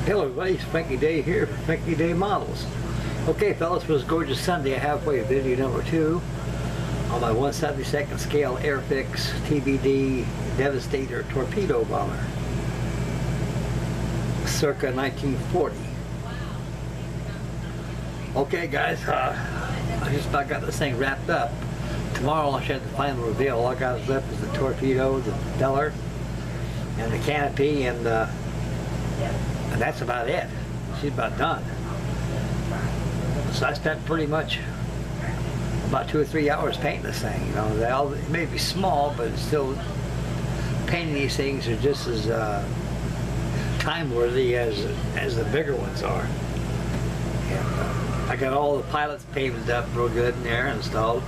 Hello everybody, it's Frankie Day here from Frankie Day Models. Okay fellas, for this gorgeous Sunday, halfway video number 2 on my 1/72 scale Airfix TBD Devastater Torpedo bomber, circa 1940. Okay guys, I just about got this thing wrapped up. Tomorrow I should have the final reveal. All I got left is the torpedo, the propeller, and the canopy, and that's about it. She's about done. So I spent pretty much about 2 or 3 hours painting this thing. You know, it may be small, but it's still, painting these things are just as time worthy as the bigger ones are. And I got all the pilots paved up real good in there, installed.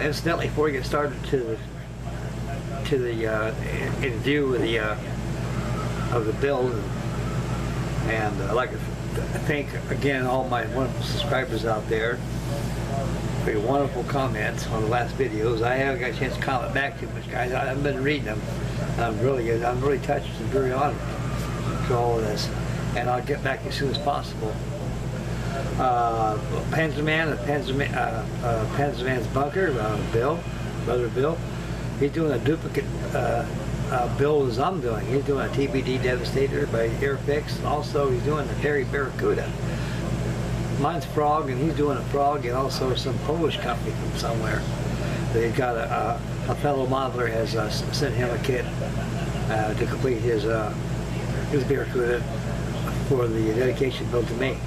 Incidentally, before we get started in view of the build, and I'd like to thank again all my wonderful subscribers out there for your wonderful comments on the last videos. I haven't got a chance to comment back too much, guys. I haven't been reading them. I'm really touched and very honored for all of this, and I'll get back as soon as possible. Panzerman's bunker, brother Bill, he's doing a duplicate build as I'm doing. He's doing a TBD Devastator by Airfix, and also he's doing the Barracuda. Mine's Frog, and he's doing a Frog, and also some Polish company from somewhere. They've got a fellow modeler has sent him a kit to complete his Barracuda for the dedication build to me.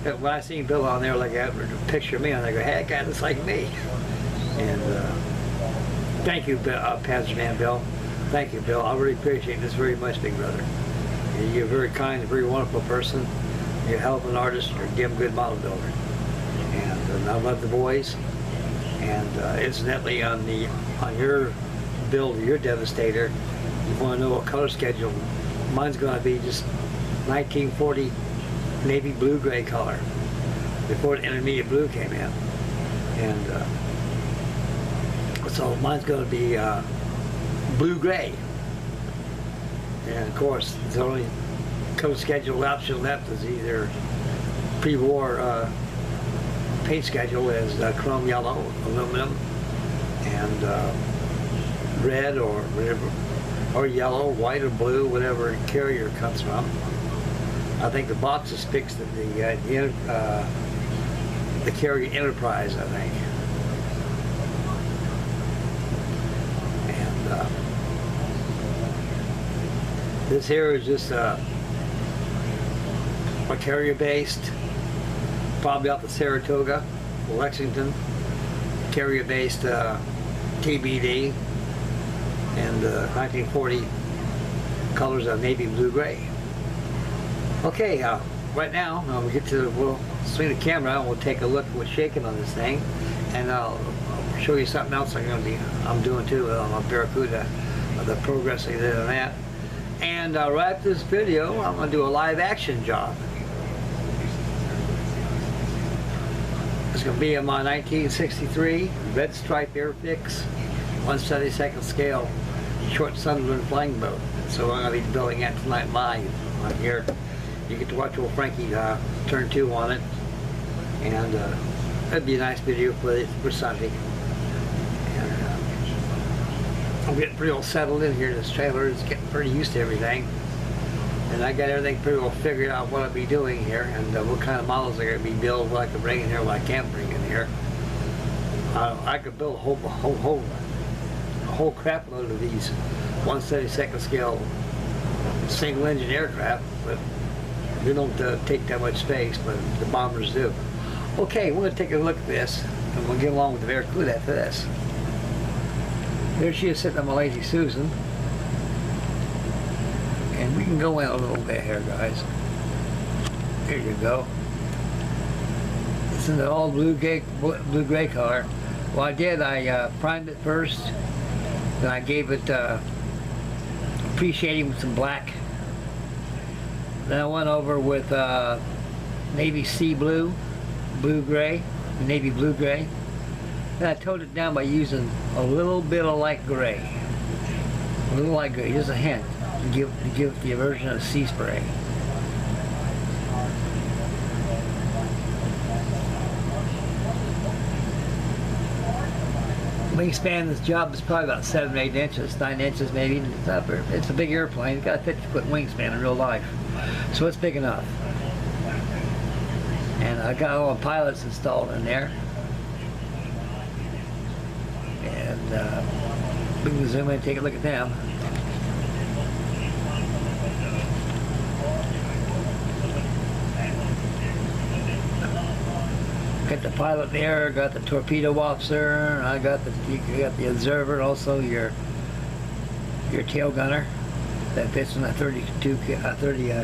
And when I seen Bill on there, like a picture of me, and I go, hey, that guy looks like me. And thank you, Panzerman Bill. Thank you, Bill. I really appreciate this very much, big brother. You're a very kind, very wonderful person. You're a hell of an artist. You're a damn good model builder. And I love the boys. And incidentally, on your build, your Devastator, you want to know what color schedule? Mine's going to be just 1940 navy blue-gray color before the intermediate blue came in, and so mine's going to be blue-gray. And of course, the only color schedule option left is either pre-war paint schedule is chrome yellow, aluminum, and red or whatever, or yellow, white or blue, whatever carrier comes from. I think the box is fixed at the carrier Enterprise, I think. And this here is just a carrier based, probably out of Saratoga, Lexington, carrier based TBD, and 1940 colors of navy blue gray. Okay, right now we'll swing the camera and we'll take a look at what's shaking on this thing, and I'll show you something else I'm doing too on my Barracuda, the progress I did on that. And right after this video, I'm going to do a live action job. It's going to be on my 1963 red stripe Airfix 1/72 scale short Sunderland flying boat. So I'm going to be building that tonight live on here. You get to watch old Frankie turn 2 on it, and that'd be a nice video for Sunday. And I'm getting pretty well settled in here in this trailer. It's getting pretty used to everything, and I got everything pretty well figured out what I'll be doing here, and what kind of models I'm going to be building, what I can bring in here, what I can't bring in here. I could build a whole crap load of these 1/72 scale single engine aircraft, but they don't take that much space, but the bombers do. Okay, we're going to take a look at this, and we'll get along with the Barracuda after this. There she is sitting on my Lazy Susan, and we can go in a little bit here, guys. There you go. It's in the all blue-gray color. Well, I primed it first, then I gave it pre-shading with some black. Then I went over with navy sea blue, blue-gray, navy blue-gray. Then I toned it down by using a little bit of light gray. A little light gray, just a hint, to give it the aversion of sea spray. Wingspan of this job is probably about 7 or 8 inches, 9 inches maybe. It's a big airplane. It's got a 50-foot wingspan in real life, so it's big enough. And I got all the pilots installed in there. And we can zoom in and take a look at them. Got the pilot there, got the torpedo officer, I got the observer, and also your tail gunner that fits in a 30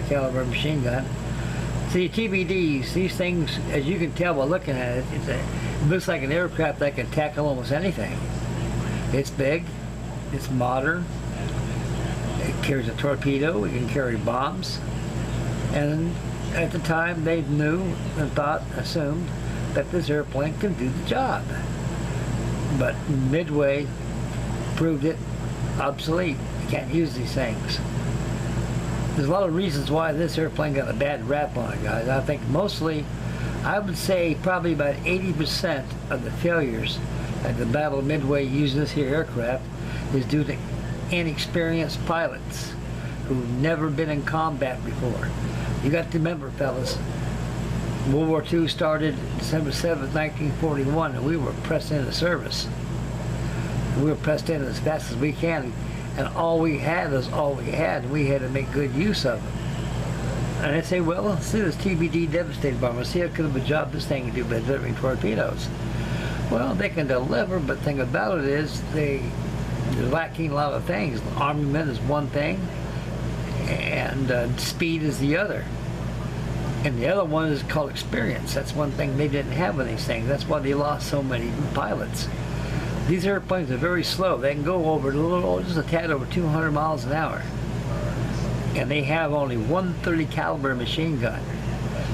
caliber machine gun. See, TBDs, these things, as you can tell by looking at it, it looks like an aircraft that can tackle almost anything. It's big, it's modern, it carries a torpedo, it can carry bombs, and at the time they knew and assumed that this airplane can do the job. But midway proved it obsolete. You can't use these things. There's a lot of reasons why this airplane got a bad rap on it, guys. I think mostly, I would say probably about 80% of the failures at the Battle of Midway using this here aircraft is due to inexperienced pilots who've never been in combat before. You got to remember, fellas, World War II started December 7th, 1941, and we were pressed into service. We were pressed in as fast as we can, and all we had is all we had, and we had to make good use of it. And I say, well, let's see this TBD Devastater bomber, see how good of a job this thing can do by delivering torpedoes. Well, they can deliver, but the thing about it is they're lacking a lot of things. Armament is one thing, and speed is the other. And the other one is called experience. That's one thing they didn't have with these things. That's why they lost so many pilots. These airplanes are very slow. They can go over just a tad over 200 miles an hour. And they have only one 30 caliber machine gun.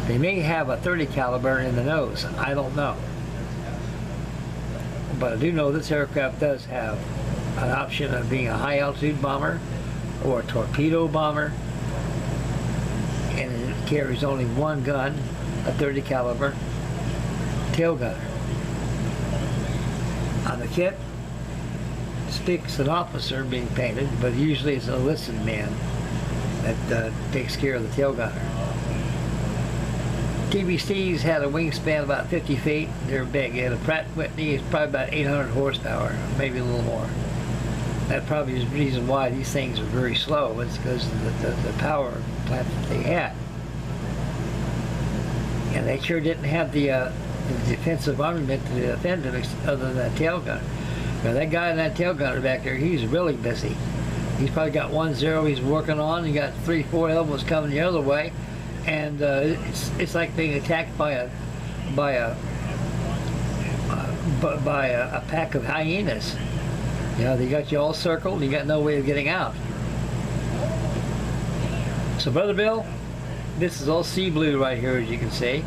They may have a 30 caliber in the nose. I don't know. But I do know this aircraft does have an option of being a high altitude bomber or a torpedo bomber. And it carries only one gun, a 30 caliber tail gunner. On the kit, speaks an officer being painted, but usually it's an enlisted man that takes care of the tail gunner. TBCs had a wingspan of about 50 feet. They're big. They had a Pratt Whitney, it's probably about 800 horsepower, maybe a little more. That probably is the reason why these things are very slow. It's because of the power plant that they had. And they sure didn't have the defensive armament to defend them other than that tail gunner. Now that guy in that tail gunner back there, he's really busy. He's probably got 1-0 he's working on. He got 3-4 elbows coming the other way, and it's like being attacked by a pack of hyenas. You know, they got you all circled, you got no way of getting out. So, Brother Bill, this is all sea blue right here, as you can see.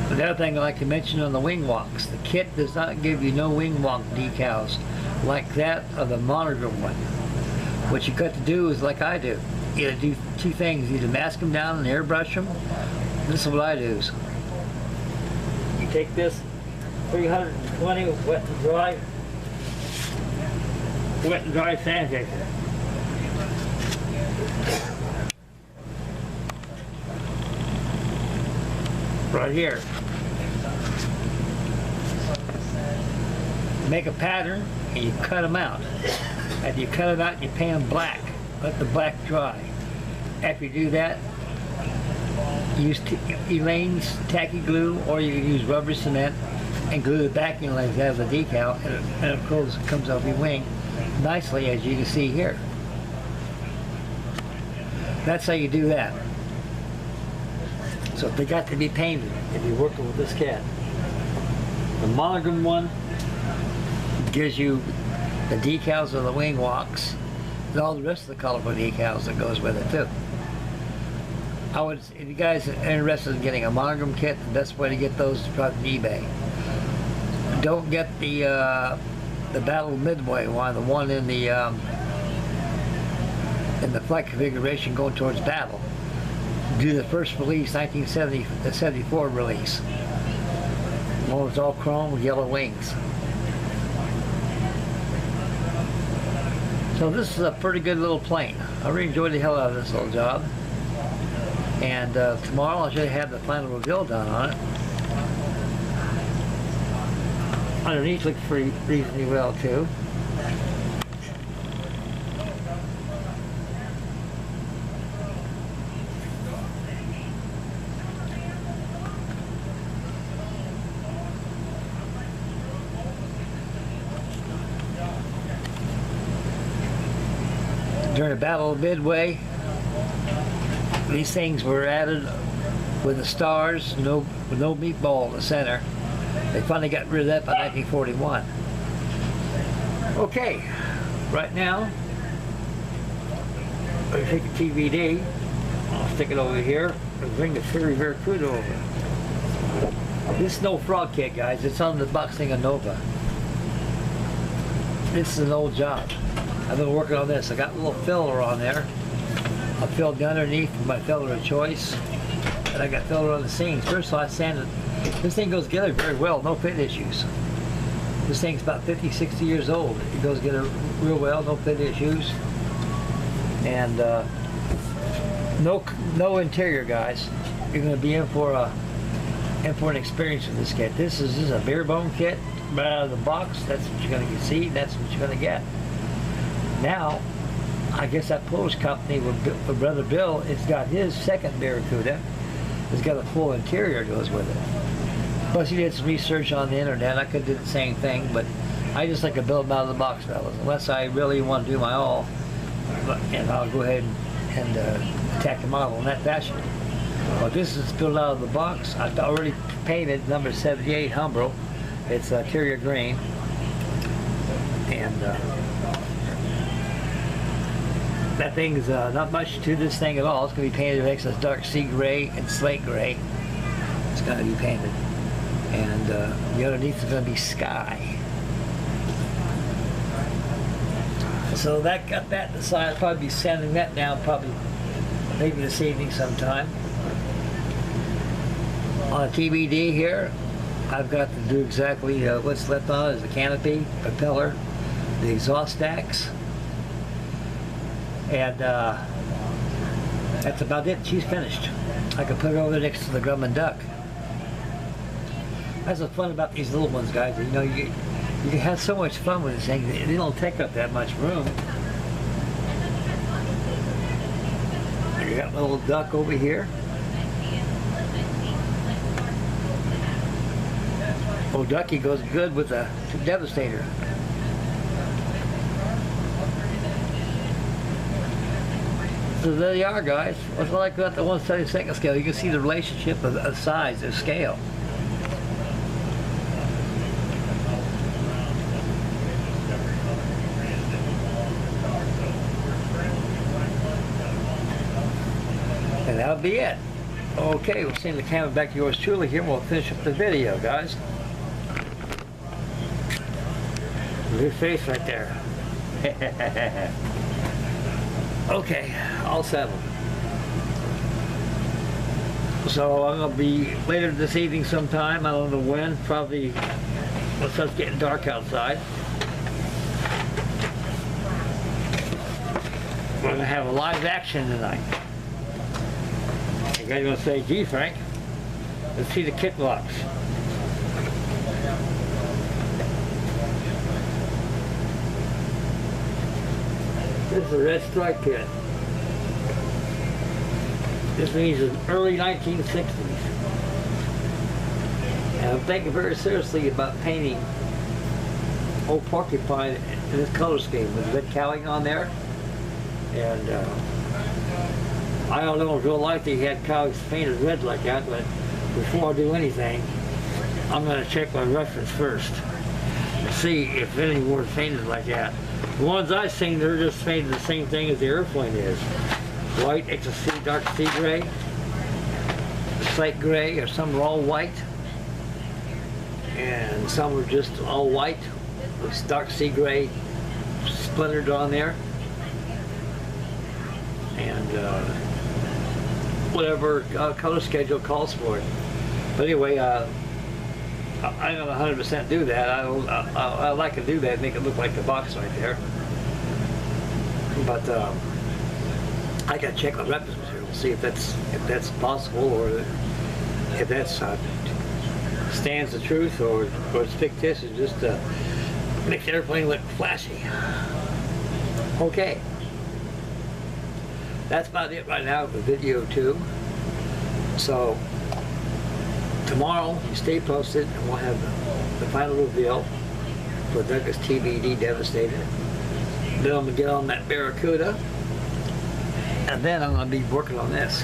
The other thing I'd like to mention on the wing walks, the kit does not give you no wing walk decals like that of the monogram one. What you got to do is like I do. You gotta do two things, either mask them down and airbrush them. This is what I do. You take this 320 wet and dry sandpaper. Right here. Make a pattern and you cut them out. After you cut them out, you paint them black. Let the black dry. After you do that, use Elaine's tacky glue, or you can use rubber cement and glue the backing legs out of the decal, and of course it comes off your wing nicely, as you can see here. That's how you do that. So they got to be painted if you're working with this cat. The monogram one gives you the decals of the wing walks and all the rest of the colorful decals that goes with it too. If you guys are interested in getting a monogram kit, the best way to get those is probably eBay. Don't get the the Battle Midway one, the one in the flight configuration going towards battle. Do the first release, 1974 release. The one was all chrome with yellow wings. So this is a pretty good little plane. I really enjoyed the hell out of this little job. And tomorrow I should have the final reveal done on it. Underneath looks pretty reasonably well too. During the Battle of Midway, these things were added with the stars, with no meatball in the center. They finally got rid of that by 1941. Okay, right now, I take a TBD, I'll stick it over here, and bring the Fury Barracuda over. This is no frog kit, guys. It's on the box thing of Nova. This is an old job. I've been working on this. I got a little filler on there. I filled the underneath with my filler of choice, and I got filler on the seams. First of all, I sanded. This thing goes together very well, no fit issues. This thing's about 50, 60 years old. It goes together real well, no fit issues. And no interior, guys. You're going to be in for an experience with this kit. This is a bare bone kit right out of the box. That's what you're going to see. That's what you're going to get. Now, I guess that Polish company with Brother Bill, it's got his second Barracuda. It's got a full interior that goes with it. Plus, he did some research on the internet. I could do the same thing, but I just like to build them out of the box, fellas. Unless I really want to do my all, and I'll go ahead and attack the model in that fashion. But this is built out of the box. I've already painted number 78 Humbrol. It's interior green, and that thing's not much to this thing at all. It's going to be painted next to dark sea gray and slate gray. It's going to be painted. And the underneath is going to be sky. So that got that decided. I'll probably be sanding that down probably maybe this evening sometime. On a TBD here, I've got to do exactly what's left on it is the canopy, propeller, the exhaust stacks. And that's about it. She's finished. I can put it over next to the Grumman duck. That's what's fun about these little ones, guys. You know, you can have so much fun with this thing. They don't take up that much room. You got a little duck over here. Oh, ducky goes good with the Devastater. So there you are, guys. What's it like about the 1/72 scale? You can see the relationship of size, of scale. And that'll be it. Okay, we'll send the camera back to yours truly here, and we'll finish up the video, guys. Good face right there. Okay, all settled. So I'm going to be later this evening sometime, I don't know when, probably when it starts getting dark outside. We're going to have a live action tonight. You guys are going to say, gee Frank, let's see the kit blocks. This is a red stripe kit. This means the early 1960s. And I'm thinking very seriously about painting Old Porcupine in this color scheme with red cowling on there. And I don't know in real life they had cowlings painted red like that, but before I do anything, I'm going to check my reference first and see if any were painted like that. The ones I've seen, they're just painted the same thing as the airplane is. White, it's a dark sea gray, slate gray, or some are all white, and some are just all white with dark sea gray splintered on there, and whatever color schedule calls for it. But anyway, I don't 100% do that. I like to do that, make it look like the box right there. But I got to check the reference material, see if that's possible, or if that's stands the truth, or it's fictitious, just to make the airplane look flashy. Okay, that's about it right now for video 2. So tomorrow, you stay posted, and we'll have the final reveal for Douglas TBD Devastator. Then I'm going to get on that Barracuda, and then I'm going to be working on this.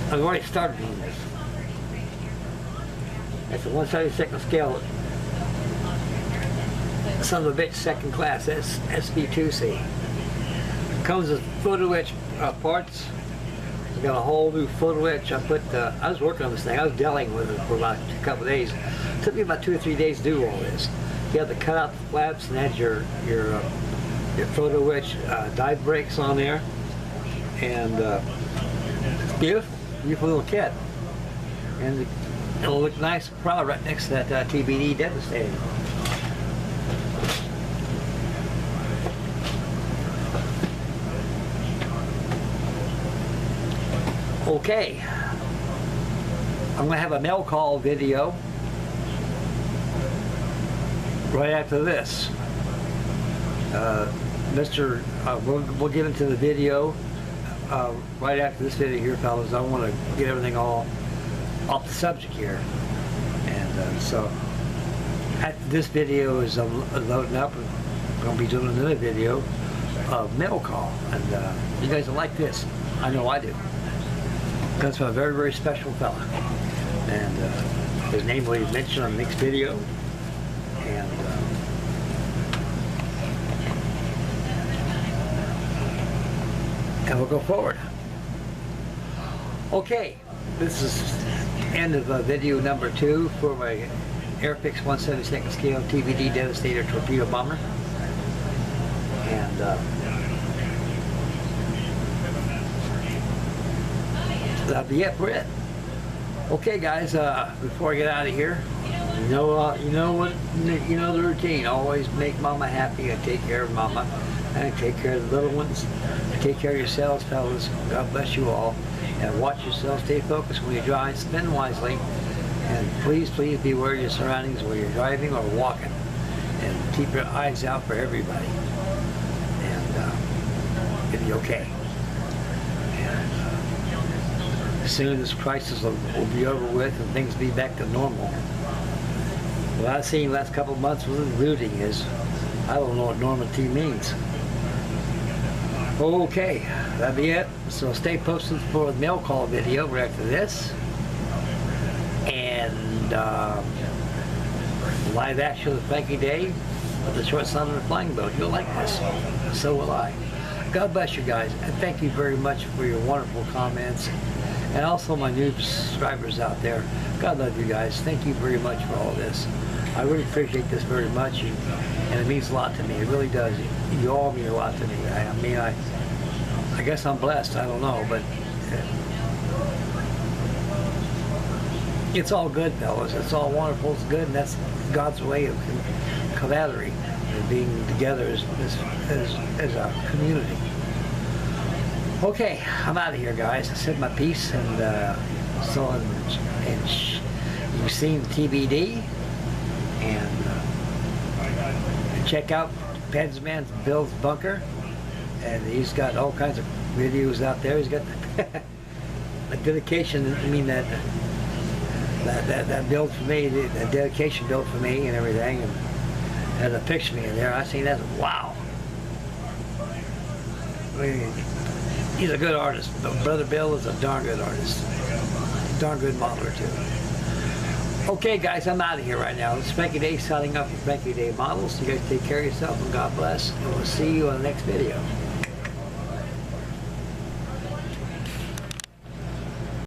I've already started on this. It's a 1/72 scale, son of a bitch, second class, SV2C. Comes with photo etch parts. We got a whole new photo etch. I was working on this thing. I was dealing with it for about a couple of days. It took me about 2 or 3 days to do all this. You have to cut out the flaps and add your photo etch dive brakes on there, and it's beautiful little kit, and it'll look nice and proud right next to that TBD Devastator. Okay, I'm going to have a mail call video right after this. We'll get into the video right after this video here, fellas. I want to get everything all off the subject here. And so after this video is loading up, I'm going to be doing another video of mail call. And you guys will like this. I know I do. Comes from a very, very special fella, and his name will be mentioned on the next video, and we'll go forward. Okay, this is end of video number 2 for my Airfix 1/72 scale TBD Devastator torpedo bomber, and that'll be it for it. Okay, guys. Before I get out of here, you know the routine. Always make Mama happy and take care of Mama, and take care of the little ones. Take care of yourselves, fellas. God bless you all, and watch yourselves. Stay focused when you drive. Spin wisely, and please, please be aware of your surroundings while you're driving or walking, and keep your eyes out for everybody, and it'll be okay. Soon this crisis will be over with and things be back to normal. What I've seen the last couple of months with looting is, I don't know what normality means. Okay, that'll be it. So stay posted for the mail call video right after this. And live action with Frankie Day of the Short Son of the Flying Boat. You'll like this. So will I. God bless you guys, and thank you very much for your wonderful comments. And also my new subscribers out there. God love you guys. Thank you very much for all this. I really appreciate this very much, and it means a lot to me. It really does. You all mean a lot to me. I guess I'm blessed. I don't know, but it's all good, fellas. It's all wonderful. It's good, and that's God's way of camaraderie and being together as a community. Okay, I'm out of here, guys. I said my piece, and you've seen TBD, and check out Penzman Bill's Bunker, and he's got all kinds of videos out there. He's got the dedication. I mean that build for me, the dedication built for me, and everything, and there's a picture of me in there. I seen that. Wow. I mean, he's a good artist. Brother Bill is a darn good artist. Darn good modeler, too. Okay, guys, I'm out of here right now. It's Frankie Day signing up for Frankie Day Models. You guys take care of yourself, and God bless. And we'll see you on the next video.